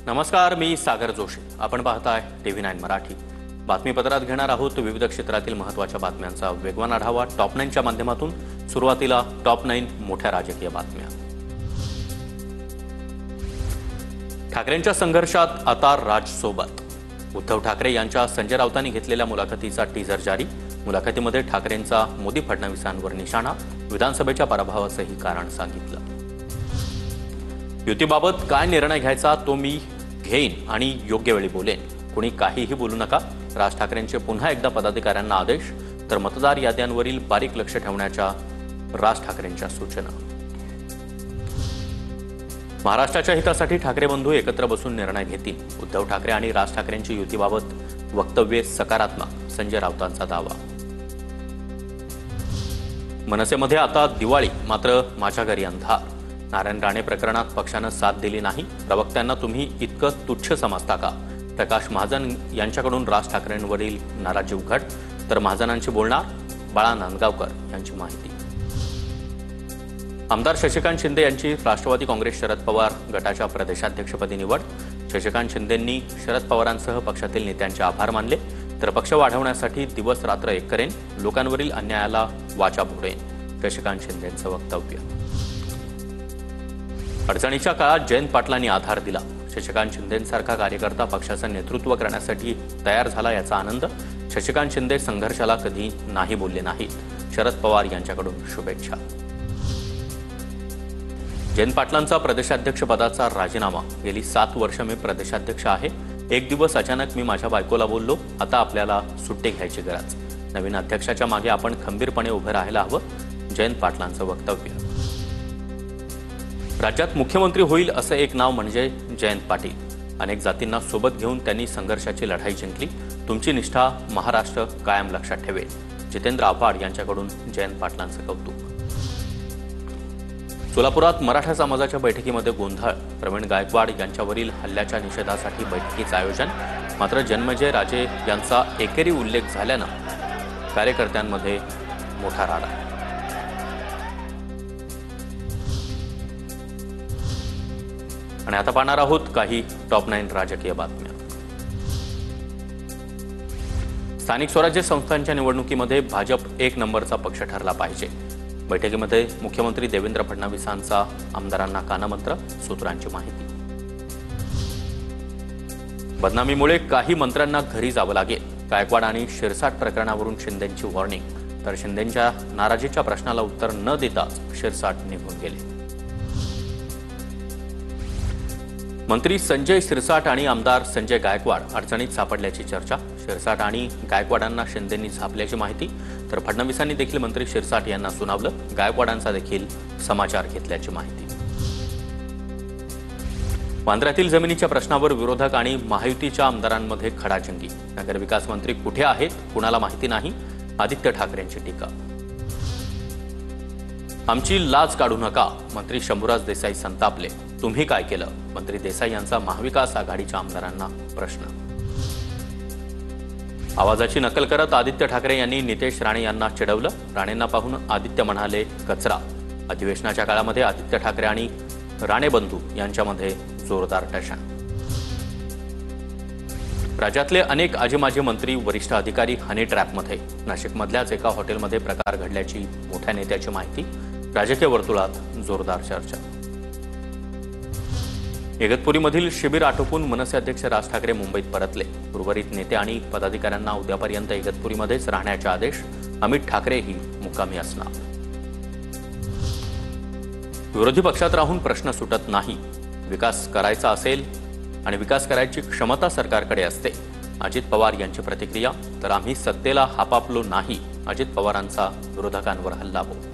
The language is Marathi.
नमस्कार, मी सागर जोशी. आपण पाहताय TV9 मराठी. बातमीपत्रात घेणार आहोत विविध क्षेत्रातील महत्त्वाच्या बातम्यांचा वेगवान आढावा टॉप 9 च्या माध्यमातून. सुरुवातीला टॉप 9 मोठ्या राजकीय बातम्या. ठाकरेंच्या संघर्षात आता राजसोबत. उद्धव ठाकरे यांच्या संजय राऊतांनी घेतलेल्या मुलाखतीचा टीझर जारी. मुलाखतीमध्ये ठाकरेंचा मोदी फडणवीसांवर निशाणा, विधानसभेच्या पराभवाचंही कारण सांगितलं. युतीबाबत काय निर्णय घ्यायचा तो मी घेईन आणि योग्य वेळी बोलेन. कुणी काहीही बोलू नका. राज ठाकरेंचे पुन्हा एकदा पदाधिकाऱ्यांना आदेश. तर मतदार याद्यांवरील बारीक लक्ष ठेवण्याच्या राज ठाकरेंच्या सूचना. महाराष्ट्राच्या हितासाठी ठाकरे बंधू एकत्र बसून निर्णय घेतील. उद्धव ठाकरे आणि राज ठाकरेंची युतीबाबत वक्तव्ये सकारात्मक, संजय राऊतांचा दावा. मनसेमध्ये आता दिवाळी, मात्र माझ्या घरी अंधार. नारायण राणे प्रकरणात पक्षानं साथ दिली नाही. प्रवक्त्यांना तुम्ही इतकं तुच्छ समजता का? प्रकाश महाजन यांच्याकडून राज ठाकरेंवरील नाराजी उघड. तर महाजनांशी बोलणार बाळा नांदगावकर यांची माहिती. आमदार शशिकांत शिंदे यांची राष्ट्रवादी काँग्रेस शरद पवार गटाच्या प्रदेशाध्यक्षपदी निवड. शशिकांत शिंदेंनी शरद पवारांसह पक्षातील नेत्यांचे आभार मानले. तर पक्ष वाढवण्यासाठी दिवस रात्र एक करेन, लोकांवरील अन्यायाला वाचा फोडेन, शशिकांत शिंदेंचं वक्तव्य. अडचणीच्या काळात जयंत पाटलांनी आधार दिला. शशिकांत शिंदेंसारखा कार्यकर्ता पक्षाचं नेतृत्व करण्यासाठी तयार झाला याचा आनंद. शशिकांत शिंदे संघर्षाला कधी नाही बोलले नाहीत. शरद पवार यांच्याकडून शुभेच्छा. जयंत पाटलांचा प्रदेशाध्यक्षपदाचा राजीनामा. गेली 7 वर्ष मी प्रदेशाध्यक्ष आहे. एक दिवस अचानक मी माझ्या बायकोला बोललो, आता आपल्याला सुट्टी घ्यायची गरज. नवीन अध्यक्षाच्या मागे आपण खंबीरपणे उभं राहायला हवं, जयंत पाटलांचं वक्तव्य. राज्यात मुख्यमंत्री होईल असं एक नाव म्हणजे जयंत पाटील. अनेक जातींना सोबत घेऊन त्यांनी संघर्षाची लढाई जिंकली. तुमची निष्ठा महाराष्ट्र कायम लक्षात ठेवेल. जितेंद्र आव्हाड यांच्याकडून जयंत पाटलांचं कौतुक. सोलापुरात मराठा समाजाच्या बैठकीमध्ये गोंधळ. प्रवीण गायकवाड यांच्यावरील हल्ल्याच्या निषेधासाठी बैठकीचं आयोजन. मात्र जन्मजय राजे यांचा एकेरी उल्लेख झाल्यानं कार्यकर्त्यांमध्ये मोठा राडा. आणि आता पाहणार आहोत काही टॉप 9 राजकीय बातम्या. स्थानिक स्वराज्य संस्थांच्या निवडणुकीमध्ये भाजप 1 नंबरचा पक्ष ठरला पाहिजे. बैठकीमध्ये मुख्यमंत्री देवेंद्र फडणवीसांचा आमदारांना कानमंत्र, सूत्रांची माहिती. बदनामीमुळे काही मंत्र्यांना घरी जावं लागेल. गायकवाड आणि शिरसाट प्रकरणावरून शिंदेंची वॉर्निंग. तर शिंदेंच्या नाराजीच्या प्रश्नाला उत्तर न देताच शिरसाट निघून गेले. मंत्री संजय शिरसाट आणि आमदार संजय गायकवाड अडचणीत सापडल्याची चर्चा. शिरसाट आणि गायकवाडांना शिंदेंनी झापल्याची माहिती. तर फडणवीसांनी देखील मंत्री शिरसाट यांना सुनावलं. गायकवाडांचा देखील समाचार घेतल्याची माहिती. वांद्र्यातील जमिनीच्या प्रश्नावर विरोधक आणि महायुतीच्या आमदारांमध्ये खडाजंगी. नगरविकास मंत्री कुठे आहेत कुणाला माहिती नाही, आदित्य ठाकरेंची टीका. आमची लाज काढू नका, मंत्री शंभूराज देसाई संतापले. तुम्ही काय केलं? मंत्री देसाई यांचा महाविकास आघाडीच्या आमदारांना प्रश्न. आवाजाची नकल करत आदित्य ठाकरे यांनी नितेश राणे यांना चिडवलं. राणेंना पाहून आदित्य म्हणाले कचरा. अधिवेशनाच्या काळामध्ये आदित्य ठाकरे आणि राणे बंधू यांच्यामध्ये जोरदार टशन. राज्यातले अनेक आजी-माजी मंत्री, वरिष्ठ अधिकारी हनी ट्रॅपमध्ये. नाशिकमधल्याच एका हॉटेलमध्ये प्रकार घडल्याची मोठ्या नेत्याची माहिती. राजकीय वर्तुळात जोरदार चर्चा. इगतपुरीमधील शिबिर आटोपून मनसे अध्यक्ष राज ठाकरे मुंबईत परतले. उर्वरित नेते आणि पदाधिकाऱ्यांना उद्यापर्यंत इगतपुरीमध्येच राहण्याचे आदेश. अमित ठाकरेही मुक्कामी असणार. विरोधी पक्षात राहून प्रश्न सुटत नाही. विकास करायचा असेल आणि विकास करायची क्षमता सरकारकडे असते, अजित पवार यांची प्रतिक्रिया. तर आम्ही सत्तेला हापापलो नाही, अजित पवारांचा विरोधकांवर हल्लाबोल.